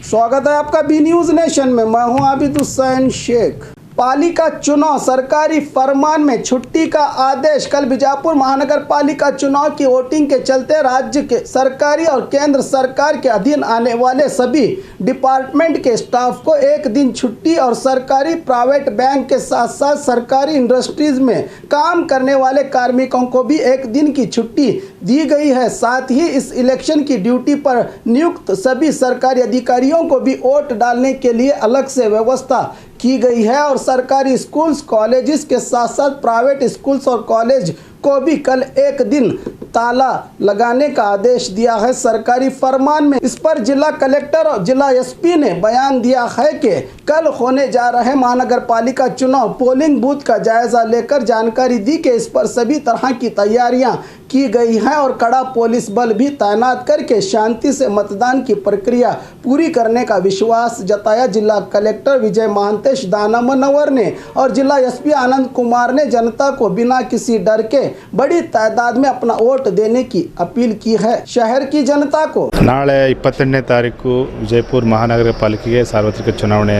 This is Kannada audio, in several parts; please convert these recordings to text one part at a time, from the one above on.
स्वागत है आपका बी न्यूज नेशन में। मैं हूं आबिद हुसैन शेख। पालिका चुनाव सरकारी फरमान में छुट्टी का आदेश। कल बीजापुर महानगर पालिका चुनाव की वोटिंग के चलते राज्य के सरकारी और केंद्र सरकार के अधीन आने वाले सभी डिपार्टमेंट के स्टाफ को एक दिन छुट्टी और सरकारी प्राइवेट बैंक के साथ साथ सरकारी इंडस्ट्रीज में काम करने वाले कार्मिकों को भी एक दिन की छुट्टी दी गई है। साथ ही इस इलेक्शन की ड्यूटी पर नियुक्त सभी सरकारी अधिकारियों को भी वोट डालने के लिए अलग से व्यवस्था की गई है और सरकारी स्कूल्स कॉलेजेस के साथ साथ प्राइवेट स्कूल्स और कॉलेज को भी कल एक दिन ताला लगाने का आदेश दिया है सरकारी फरमान में। इस पर जिला कलेक्टर और जिला एसपी ने बयान दिया है कि कल होने जा रहे महानगर पालिका चुनाव पोलिंग बूथ का जायजा लेकर जानकारी दी कि इस पर सभी तरह की तैयारियां की गई हैं और कड़ा पुलिस बल भी तैनात करके शांति से मतदान की प्रक्रिया पूरी करने का विश्वास जताया। जिला कलेक्टर विजय महांतेश दानमनवर ने और जिला एसपी आनंद कुमार ने जनता को बिना किसी डर के बड़ी तादाद में अपना वोट देने की अपील की है शहर की जनता को। ನಾಳೆ 28ನೇ ತಾರೀಕು ವಿಜಯಪುರ ಮಹಾನಗರ ಪಾಲಿಕೆಗೆ ಸಾರ್ವತ್ರಿಕ ಚುನಾವಣೆ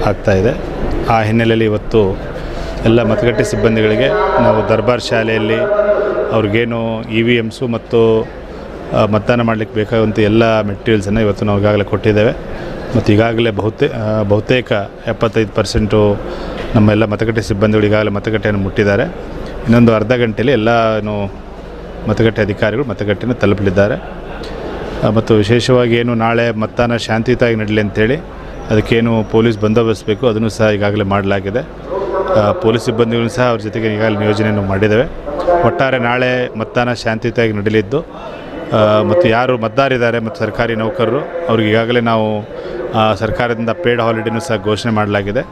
ಆಗ್ತಾ ಇದೆ। ಆ ಹಿನ್ನೆಲೆಯಲ್ಲಿ ಇವತ್ತು ಎಲ್ಲ ಮತಗಟ್ಟೆ ಸಿಬ್ಬಂದಿಗಳಿಗೆ ನಾವು ದರ್ಬಾರ್ ಶಾಲೆಯಲ್ಲಿ ಅವ್ರಿಗೇನು EVMs ಮತ್ತು ಮತದಾನ ಮಾಡಲಿಕ್ಕೆ ಬೇಕಾಗುವಂಥ ಎಲ್ಲ ಮೆಟೀರಿಯಲ್ಸನ್ನು ಇವತ್ತು ನಾವು ಈಗಾಗಲೇ ಕೊಟ್ಟಿದ್ದೇವೆ ಮತ್ತು ಈಗಾಗಲೇ ಬಹುತೇಕ 75% ನಮ್ಮ ಎಲ್ಲ ಮತಗಟ್ಟೆ ಸಿಬ್ಬಂದಿಗಳು ಈಗಾಗಲೇ ಮತಗಟ್ಟೆಯನ್ನು ಮುಟ್ಟಿದ್ದಾರೆ। ಇನ್ನೊಂದು ಅರ್ಧ ಗಂಟೆಯಲ್ಲಿ ಎಲ್ಲ ಮತಗಟ್ಟೆ ಅಧಿಕಾರಿಗಳು ಮತಗಟ್ಟೆಯನ್ನು ತಲುಪಲಿದ್ದಾರೆ ಮತ್ತು ವಿಶೇಷವಾಗಿ ಏನು ನಾಳೆ ಮತದಾನ ಶಾಂತಿಯುತವಾಗಿ ನಡೀಲಿ ಅಂತೇಳಿ ಅದಕ್ಕೇನು ಪೊಲೀಸ್ ಬಂದೋಬಸ್ತ್ ಬೇಕು ಅದನ್ನು ಸಹ ಈಗಾಗಲೇ ಮಾಡಲಾಗಿದೆ। ಪೊಲೀಸ್ ಸಿಬ್ಬಂದಿಗಳನ್ನು ಸಹ ಅವ್ರ ಜೊತೆಗೆ ಈಗಾಗಲೇ ನಿಯೋಜನೆಯನ್ನು ಮಾಡಿದ್ದೇವೆ। ಒಟ್ಟಾರೆ ನಾಳೆ ಮತದಾನ ಶಾಂತಿಯುತವಾಗಿ ನಡೀಲಿದ್ದು ಮತ್ತು ಯಾರು ಮತದಾರರಿದ್ದಾರೆ ಮತ್ತು ಸರ್ಕಾರಿ ನೌಕರರು ಅವ್ರಿಗೆ ಈಗಾಗಲೇ ನಾವು ಸರ್ಕಾರದಿಂದ ಪೇಡ್ ಹಾಲಿಡೇನೂ ಸಹ ಘೋಷಣೆ ಮಾಡಲಾಗಿದೆ।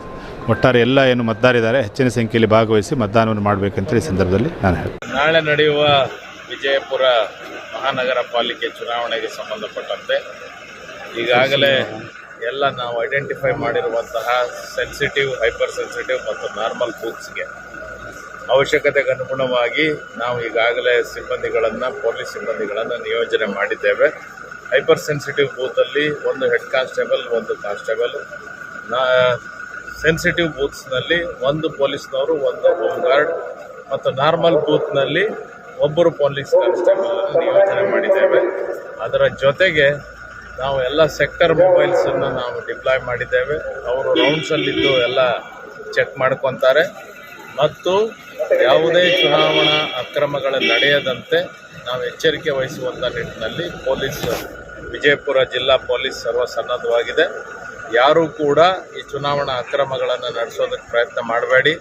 ಒಟ್ಟಾರೆ ಎಲ್ಲ ಏನು ಮತದಾರರಿದ್ದಾರೆ ಹೆಚ್ಚಿನ ಸಂಖ್ಯೆಯಲ್ಲಿ ಭಾಗವಹಿಸಿ ಮತದಾನವನ್ನು ಮಾಡಬೇಕಂತ ಈ ಸಂದರ್ಭದಲ್ಲಿ ನಾನು ಹೇಳ್ತೀನಿ। ನಾಳೆ ನಡೆಯುವ ವಿಜಯಪುರ ಮಹಾನಗರ ಪಾಲಿಕೆ ಚುನಾವಣೆಗೆ ಸಂಬಂಧಪಟ್ಟಂತೆ ಈಗಾಗಲೇ ಎಲ್ಲ ನಾವು ಐಡೆಂಟಿಫೈ ಮಾಡಿರುವಂತಹ ಸೆನ್ಸಿಟಿವ್, ಹೈಪರ್ ಸೆನ್ಸಿಟಿವ್ ಮತ್ತು ನಾರ್ಮಲ್ ಬೂತ್ಸ್ಗೆ ಅವಶ್ಯಕತೆಗೆ ಅನುಗುಣವಾಗಿ ನಾವು ಈಗಾಗಲೇ ಪೊಲೀಸ್ ಸಿಬ್ಬಂದಿಗಳನ್ನು ನಿಯೋಜನೆ ಮಾಡಿದ್ದೇವೆ। ಹೈಪರ್ ಸೆನ್ಸಿಟಿವ್ ಬೂತಲ್ಲಿ ಒಂದು ಹೆಡ್ ಕಾನ್ಸ್ಟೇಬಲ್, ಒಂದು ಕಾನ್ಸ್ಟೇಬಲ್, ಸೆನ್ಸಿಟಿವ್ ಬೂತ್ಸ್ನಲ್ಲಿ ಒಂದು ಪೊಲೀಸ್ನವರು, ಒಂದು ಹೋಮ್ ಗಾರ್ಡ್ ಮತ್ತು ನಾರ್ಮಲ್ ಬೂತ್ನಲ್ಲಿ ಒಬ್ಬರು ಪೊಲೀಸ್ ಕಾನ್ಸ್ಟೇಬಲ್ ನಿಯೋಜನೆ ಮಾಡಿದ್ದೇವೆ। ಅದರ ಜೊತೆಗೆ ನಾವು ಎಲ್ಲ ಸೆಕ್ಟರ್ ಮೊಬೈಲ್ಸನ್ನು ನಾವು ಡಿಪ್ಲಾಯ್ ಮಾಡಿದ್ದೇವೆ। ಅವರು ರೌಂಡ್ಸಲ್ಲಿದ್ದು ಎಲ್ಲ ಚೆಕ್ ಮಾಡ್ಕೊತಾರೆ ಮತ್ತು ಯಾವುದೇ ಚುನಾವಣಾ ಅಕ್ರಮಗಳು ನಡೆಯದಂತೆ ನಾವು ಎಚ್ಚರಿಕೆ ವಹಿಸುವಂಥ ನಿಟ್ಟಿನಲ್ಲಿ ವಿಜಯಪುರ ಜಿಲ್ಲಾ ಪೊಲೀಸ್ ಸರ್ವಸನ್ನದ್ಧವಾಗಿದೆ। ಯಾರೂ ಕೂಡ ಈ ಚುನಾವಣಾ ಅಕ್ರಮಗಳನ್ನು ನಡೆಸೋದಕ್ಕೆ ಪ್ರಯತ್ನ ಮಾಡಬೇಡಿ।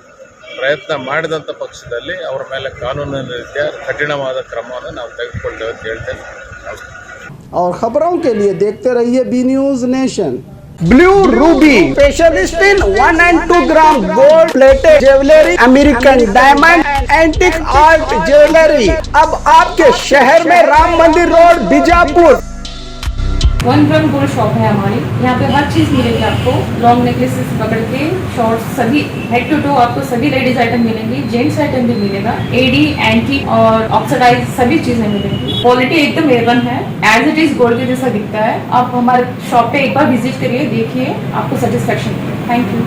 ಪ್ರಯತ್ನ ಮಾಡಿದಂಥ ಪಕ್ಷದಲ್ಲಿ ಅವರ ಮೇಲೆ ಕಾನೂನಿನ ರೀತಿಯ ಕಠಿಣವಾದ ಕ್ರಮವನ್ನು ನಾವು ತೆಗೆದುಕೊಳ್ತೇವೆ ಅಂತ ಹೇಳ್ತೇನೆ। और खबरों के लिए देखते रहिए B News Nation. Blue ruby specialist in 1 and 2 gram gold plated jewellery, American diamond, antique art jewellery अब आपके शहर में Ram Mandir road Bijapur. 1 gram gold shop है हमारी। यहाँ पे हर चीज़ मिलेगी आपको। लॉन्ग नेकलेसेस पकड़ के शॉर्ट्स सभी हेड टू टो आपको सभी लेडीज आइटम मिलेंगी, जेंट्स आइटम भी मिलेगा। एडी, एंटी और ऑक्सीडाइज सभी चीजें मिलेंगी। क्वालिटी एकदम A1 है, एज इट इज गोल्ड के जैसा दिखता है। आप हमारे शॉप पे एक बार विजिट करिए, देखिए, आपको सेटिस्फेक्शन। Thank you.